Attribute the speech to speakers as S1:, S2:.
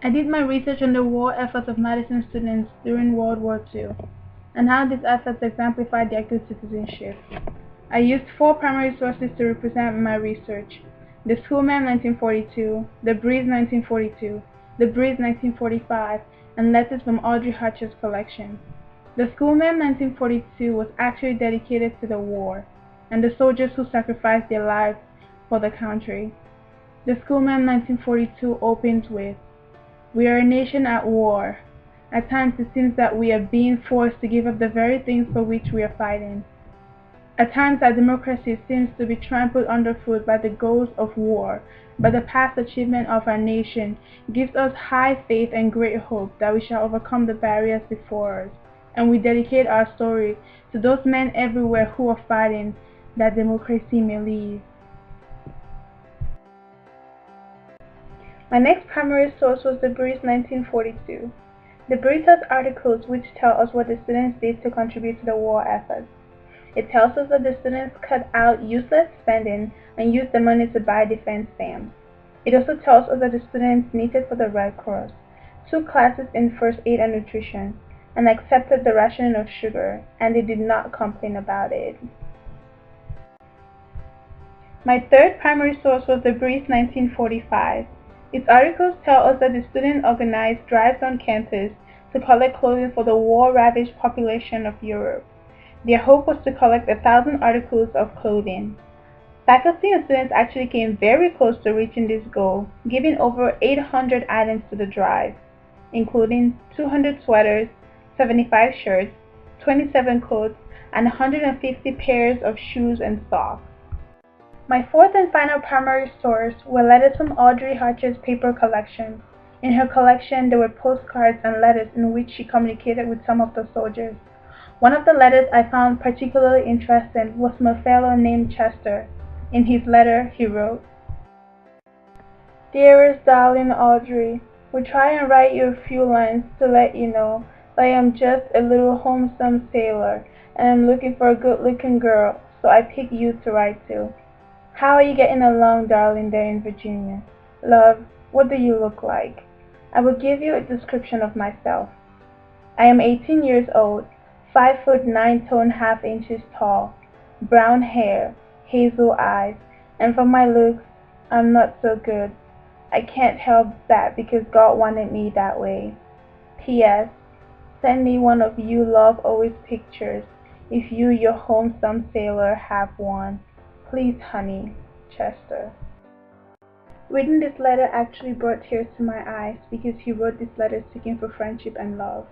S1: I did my research on the war efforts of Madison students during World War II, and how these efforts exemplified their good citizenship. I used 4 primary sources to represent my research: the Schoolman 1942, the Breeze 1942, the Breeze 1945, and letters from Audrey Hatcher's collection. The Schoolman 1942 was actually dedicated to the war, and the soldiers who sacrificed their lives for the country. The Schoolman 1942 opens with, "We are a nation at war. At times it seems that we are being forced to give up the very things for which we are fighting. At times our democracy seems to be trampled underfoot by the ghost of war, but the past achievement of our nation gives us high faith and great hope that we shall overcome the barriers before us, and we dedicate our story to those men everywhere who are fighting that democracy may live." My next primary source was the Breeze 1942. The Breeze has articles which tell us what the students did to contribute to the war effort. It tells us that the students cut out useless spending and used the money to buy defense stamps. It also tells us that the students knitted for the Red Cross, took classes in first aid and nutrition, and accepted the rationing of sugar, and they did not complain about it. My third primary source was the Breeze 1945. Its articles tell us that the students organized drives on campus to collect clothing for the war-ravaged population of Europe. Their hope was to collect 1,000 articles of clothing. Faculty and students actually came very close to reaching this goal, giving over 800 items to the drive, including 200 sweaters, 75 shirts, 27 coats, and 150 pairs of shoes and socks. My fourth and final primary source were letters from Audrey Hatcher's paper collection. In her collection, there were postcards and letters in which she communicated with some of the soldiers. One of the letters I found particularly interesting was from a fellow named Chester. In his letter, he wrote, "Dearest darling Audrey, we try and write you a few lines to let you know that I am just a little homesome sailor and am looking for a good-looking girl, so I picked you to write to. How are you getting along, darling, there in Virginia? Love, what do you look like? I will give you a description of myself. I am 18 years old, 5 foot 9 1/2 inches tall, brown hair, hazel eyes, and for my looks, I'm not so good. I can't help that because God wanted me that way. P.S. Send me one of you love always pictures if you, your homesome sailor, have one. Please, honey, Chester." Reading this letter actually brought tears to my eyes because he wrote this letter seeking for friendship and love.